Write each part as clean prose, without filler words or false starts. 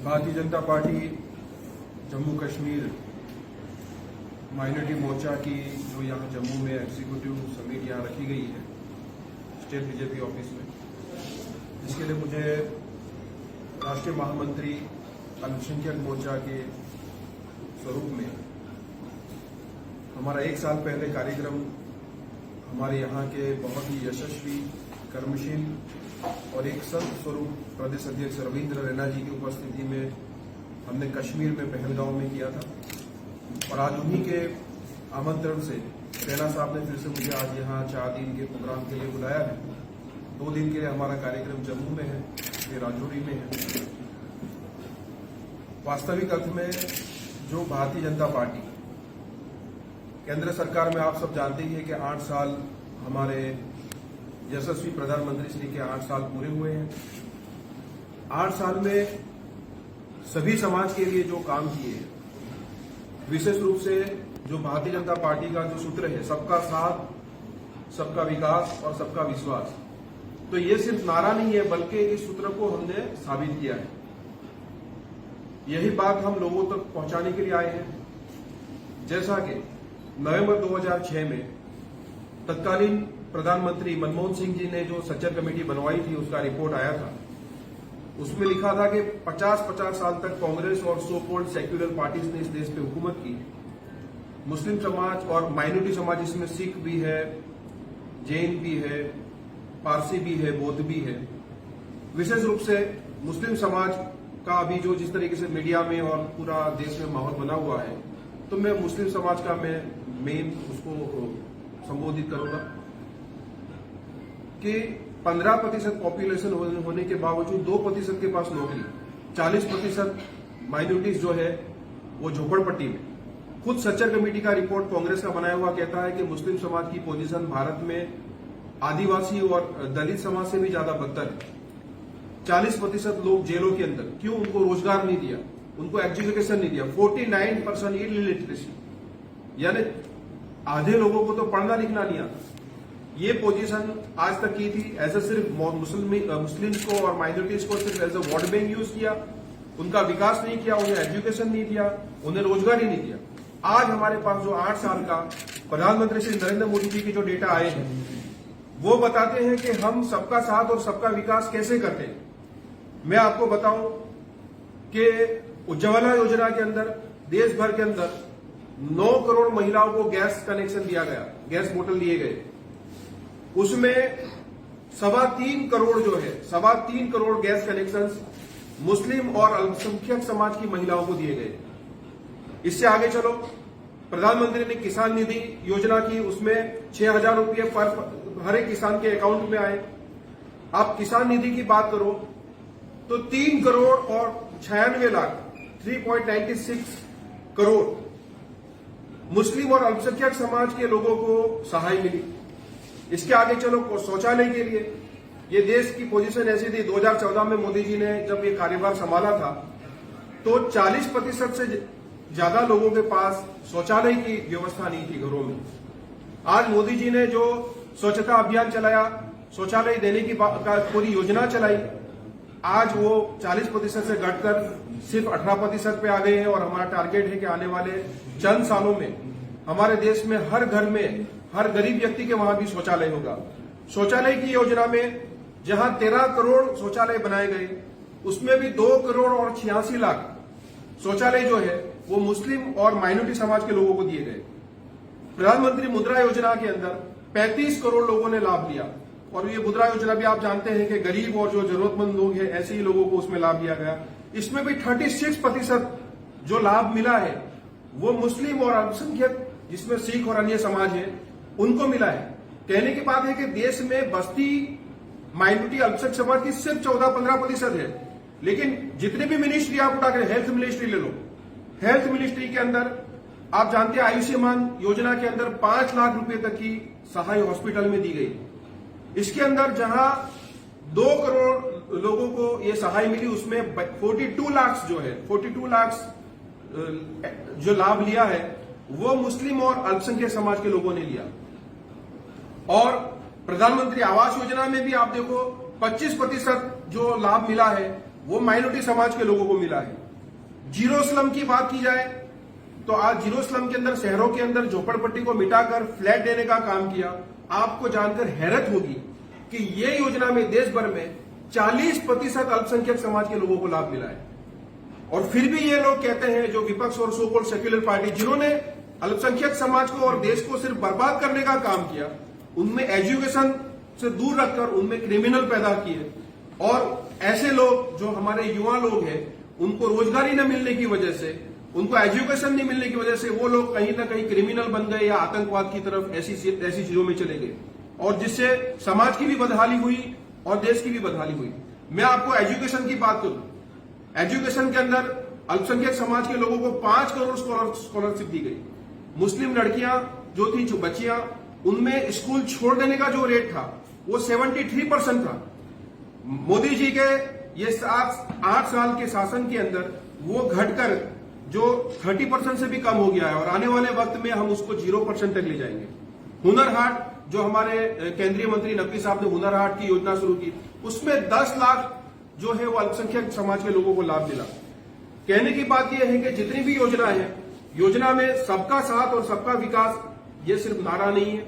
Bharatiya Janata party Jammu Kashmir minority मोर्चा की जो यहाँ जम्मू में एग्जीक्यूटिव समिट यहाँ रखी गई है स्टेट बीजेपी ऑफिस में, इसके लिए मुझे राष्ट्रीय महामंत्री अल्पसंख्यक मोर्चा के स्वरूप में हमारा 1 साल पहले कार्यक्रम हमारे यहाँ के बहुत ही यशस्वी कर्मशील और एक संत स्वरूप प्रदेश अध्यक्ष रविंद्र रैना जी की उपस्थिति में हमने कश्मीर में पहलगांव में किया था। और आज उन्हीं के आमंत्रण से रैना साहब ने फिर से मुझे आज यहाँ 4 दिन के प्रोग्राम के लिए बुलाया है। 2 दिन के लिए हमारा कार्यक्रम जम्मू में है, ये राजौरी में है। वास्तविक अर्थ में जो भारतीय जनता पार्टी केंद्र सरकार में, आप सब जानते ही है कि 8 साल हमारे यशस्वी प्रधानमंत्री श्री के 8 साल पूरे हुए हैं। 8 साल में सभी समाज के लिए जो काम किए, विशेष रूप से जो भारतीय जनता पार्टी का जो सूत्र है सबका साथ, सबका विकास और सबका विश्वास, तो ये सिर्फ नारा नहीं है बल्कि इस सूत्र को हमने साबित किया है। यही बात हम लोगों तक पहुंचाने के लिए आए हैं। जैसा कि नवंबर 2006 में तत्कालीन प्रधानमंत्री मनमोहन सिंह जी ने जो सच्चर कमेटी बनवाई थी, उसका रिपोर्ट आया था। उसमें लिखा था कि 50-50 साल तक कांग्रेस और सो कॉल्ड सेक्युलर पार्टीज ने इस देश पे हुकूमत की। मुस्लिम समाज और माइनॉरिटी समाज, इसमें सिख भी है, जैन भी है, पारसी भी है, बौद्ध भी है। विशेष रूप से मुस्लिम समाज का अभी जो जिस तरीके से मीडिया में और पूरा देश में माहौल बना हुआ है, तो मैं मुस्लिम समाज का मैं मेन उसको संबोधित करूंगा कि 15% पॉपुलेशन होने के बावजूद 2% के पास नौकरी, 40% माइनॉरिटीज जो है वो झोपड़पट्टी में। खुद सच्चर कमेटी का रिपोर्ट कांग्रेस का बनाया हुआ कहता है कि मुस्लिम समाज की पोजीशन भारत में आदिवासी और दलित समाज से भी ज्यादा बदतर है। 40% लोग जेलों के अंदर, क्यों? उनको रोजगार नहीं दिया, उनको एजुकेशन नहीं दिया। 49% इलिटरेसी, यानी आधे लोगों को तो पढ़ना लिखना नहीं आता। ये पोजीशन आज तक की थी। ऐसे सिर्फ मुस्लिम्स को और माइनॉरिटीज को सिर्फ as a vote bank use किया, उनका विकास नहीं किया, उन्हें एजुकेशन नहीं दिया, उन्हें रोजगार ही नहीं दिया। आज हमारे पास जो 8 साल का प्रधानमंत्री श्री नरेंद्र मोदी जी के जो डेटा आए हैं, वो बताते हैं कि हम सबका साथ और सबका विकास कैसे करते हैं। मैं आपको बताऊं कि उज्ज्वला योजना के अंदर देश भर के अंदर 9 करोड़ महिलाओं को गैस कनेक्शन दिया गया, गैस बोतल दिए गए। उसमें 3.25 करोड़ जो है, 3.25 करोड़ गैस कनेक्शंस मुस्लिम और अल्पसंख्यक समाज की महिलाओं को दिए गए। इससे आगे चलो, प्रधानमंत्री ने किसान निधि योजना की, उसमें 6,000 रुपये पर हर एक किसान के अकाउंट में आए। आप किसान निधि की बात करो तो 3 करोड़ और 96 लाख 3.96 करोड़ मुस्लिम और अल्पसंख्यक समाज के लोगों को सहाय मिली। इसके आगे चलो, शौचालय के लिए ये देश की पोजीशन ऐसी थी। 2014 में मोदी जी ने जब ये कार्यभार संभाला था तो 40% से ज्यादा लोगों के पास शौचालय की व्यवस्था नहीं थी घरों में। आज मोदी जी ने जो स्वच्छता अभियान चलाया, शौचालय देने की पूरी योजना चलाई, आज वो 40% से घटकर सिर्फ 18% पे आ गए हैं। और हमारा टारगेट है कि आने वाले चंद सालों में हमारे देश में हर घर में, हर गरीब व्यक्ति के वहां भी शौचालय होगा। शौचालय की योजना में जहां 13 करोड़ शौचालय बनाए गए, उसमें भी 2 करोड़ और 86 लाख शौचालय जो है वो मुस्लिम और माइनॉरिटी समाज के लोगों को दिए गए। प्रधानमंत्री मुद्रा योजना के अंदर 35 करोड़ लोगों ने लाभ लिया। और ये मुद्रा योजना भी आप जानते हैं कि गरीब और जो जरूरतमंद लोग हैं, ऐसे ही लोगों को उसमें लाभ दिया गया। इसमें भी 36% जो लाभ मिला है वो मुस्लिम और अल्पसंख्यक, जिसमें सिख और अन्य समाज है, उनको मिला है। कहने की बात है कि देश में बस्ती माइनॉरिटी अल्पसंख्यक समाज की सिर्फ 14-15% है। लेकिन जितने भी मिनिस्ट्री आप उठा कर, हेल्थ मिनिस्ट्री ले लो, हेल्थ मिनिस्ट्री के अंदर आप जानते हैं आयुष्मान योजना के अंदर 5 लाख रुपए तक की सहाय हॉस्पिटल में दी गई। इसके अंदर जहां 2 करोड़ लोगों को ये सहाय मिली, उसमें 42 लाख जो है, 42 लाख जो लाभ लिया है वो मुस्लिम और अल्पसंख्यक समाज के लोगों ने लिया। और प्रधानमंत्री आवास योजना में भी आप देखो 25% जो लाभ मिला है वो माइनॉरिटी समाज के लोगों को मिला है। जीरो स्लम की बात की जाए तो आज जीरो स्लम के अंदर, शहरों के अंदर झोपड़पट्टी को मिटाकर फ्लैट देने का काम किया। आपको जानकर हैरत होगी कि ये योजना में देश भर में 40% अल्पसंख्यक समाज के लोगों को लाभ मिला है। और फिर भी ये लोग कहते हैं, जो विपक्ष और सो कॉल्ड सेक्युलर पार्टी, जिन्होंने अल्पसंख्यक समाज को और देश को सिर्फ बर्बाद करने का काम किया, उनमें एजुकेशन से दूर रखकर उनमें क्रिमिनल पैदा किए। और ऐसे लोग जो हमारे युवा लोग हैं, उनको रोजगारी न मिलने की वजह से, उनको एजुकेशन नहीं मिलने की वजह से वो लोग कहीं ना कहीं क्रिमिनल बन गए या आतंकवाद की तरफ ऐसी चीजों में चले गए, और जिससे समाज की भी बदहाली हुई और देश की भी बदहाली हुई। मैं आपको एजुकेशन की बात करूं, एजुकेशन के अंदर अल्पसंख्यक समाज के लोगों को 5 करोड़ स्कॉलरशिप दी गई। मुस्लिम लड़कियां जो थी, जो बच्चियां, उनमें स्कूल छोड़ देने का जो रेट था वो 73% था। मोदी जी के ये 8 साल के शासन के अंदर वो घटकर जो 30% से भी कम हो गया है, और आने वाले वक्त में हम उसको 0% तक ले जाएंगे। हुनर हाट, जो हमारे केंद्रीय मंत्री नकवी साहब ने हुनर हाट की योजना शुरू की, उसमें 10 लाख जो है वो अल्पसंख्यक समाज के लोगों को लाभ मिला। कहने की बात यह है कि जितनी भी योजना है, योजना में सबका साथ और सबका विकास ये सिर्फ नारा नहीं है,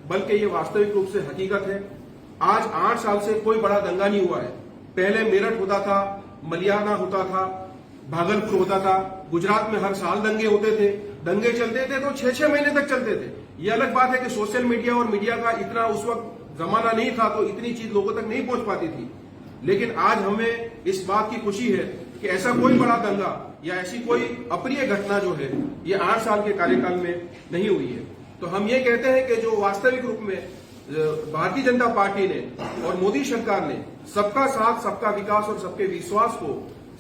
बल्कि ये वास्तविक रूप से हकीकत है। आज 8 साल से कोई बड़ा दंगा नहीं हुआ है। पहले मेरठ होता था, मलियाना होता था, भागलपुर होता था, गुजरात में हर साल दंगे होते थे। दंगे चलते थे तो 6-6 महीने तक चलते थे। ये अलग बात है कि सोशल मीडिया और मीडिया का इतना उस वक्त जमाना नहीं था, तो इतनी चीज लोगों तक नहीं पहुंच पाती थी। लेकिन आज हमें इस बात की खुशी है कि ऐसा कोई बड़ा दंगा या ऐसी कोई अप्रिय घटना जो है ये 8 साल के कार्यकाल में नहीं हुई है। तो हम ये कहते हैं कि जो वास्तविक रूप में भारतीय जनता पार्टी ने और मोदी सरकार ने सबका साथ, सबका विकास और सबके विश्वास को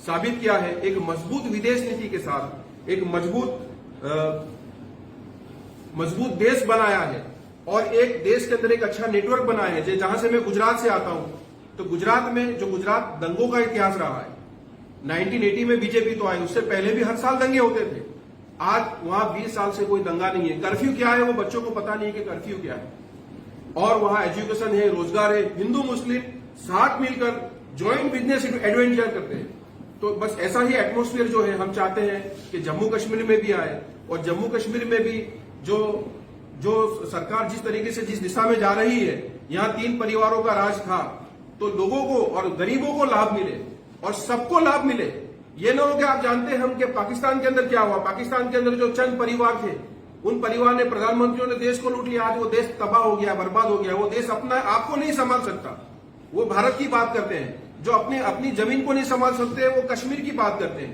साबित किया है, एक मजबूत विदेश नीति के साथ एक मजबूत देश बनाया है, और एक देश के अंदर एक अच्छा नेटवर्क बनाया है। जहां से मैं गुजरात से आता हूं, तो गुजरात में जो गुजरात दंगों का इतिहास रहा है, 1980 में बीजेपी तो आई, उससे पहले भी हर साल दंगे होते थे। आज वहां 20 साल से कोई दंगा नहीं है। कर्फ्यू क्या है वो बच्चों को पता नहीं है कि कर्फ्यू क्या है, और वहां एजुकेशन है, रोजगार है, हिंदू मुस्लिम साथ मिलकर ज्वाइंट बिजनेस एडवेंचर करते हैं। तो बस ऐसा ही एटमॉस्फेयर जो है हम चाहते हैं कि जम्मू कश्मीर में भी आए, और जम्मू कश्मीर में भी जो सरकार जिस तरीके से जिस दिशा में जा रही है, यहां 3 परिवारों का राज था, तो लोगों को और गरीबों को लाभ मिले और सबको लाभ मिले। ये न हो कि आप जानते हैं हम कि पाकिस्तान के अंदर क्या हुआ। पाकिस्तान के अंदर जो चंद परिवार थे, उन परिवार ने, प्रधानमंत्रियों ने देश को लूट लिया। आज वो देश तबाह हो गया, बर्बाद हो गया। वो देश अपना आपको नहीं संभाल सकता। वो भारत की बात करते हैं। जो अपनी जमीन को नहीं संभाल सकते, वो कश्मीर की बात करते हैं।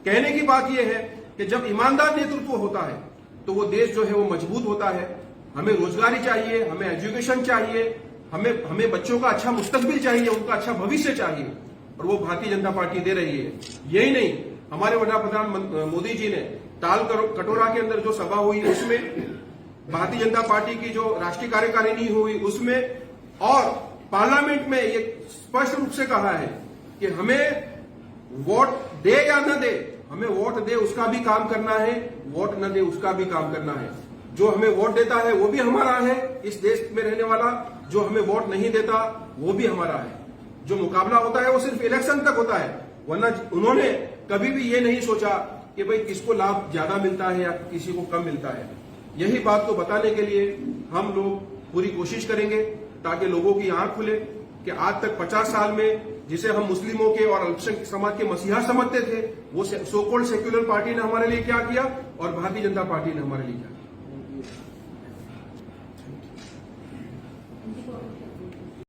कहने की बात यह है कि जब ईमानदार नेतृत्व होता है तो वो देश जो है वो मजबूत होता है। हमें रोजगारी चाहिए, हमें एजुकेशन चाहिए, हमें बच्चों का अच्छा मुस्तकबिल चाहिए, उनका अच्छा भविष्य चाहिए, और वो भारतीय जनता पार्टी दे रही है। यही नहीं, हमारे वडाप्रधान मोदी जी ने ताल कटोरा के अंदर जो सभा हुई उसमें भारतीय जनता पार्टी की जो राष्ट्रीय कार्यकारिणी हुई उसमें, और पार्लियामेंट में ये स्पष्ट रूप से कहा है कि हमें वोट दे या न दे, हमें वोट दे उसका भी काम करना है, वोट न दे उसका भी काम करना है। जो हमें वोट देता है वो भी हमारा है, इस देश में रहने वाला। जो हमें वोट नहीं देता वो भी हमारा है। जो मुकाबला होता है वो सिर्फ इलेक्शन तक होता है, वरना उन्होंने कभी भी ये नहीं सोचा कि भाई किसको लाभ ज्यादा मिलता है या किसी को कम मिलता है। यही बात को बताने के लिए हम लोग पूरी कोशिश करेंगे ताकि लोगों की आंख खुले कि आज तक 50 साल में जिसे हम मुस्लिमों के और अल्पसंख्यक समाज के मसीहा समझते थे, वो सो कॉल्ड सेक्युलर पार्टी ने हमारे लिए क्या किया और भारतीय जनता पार्टी ने हमारे लिए क्या किया।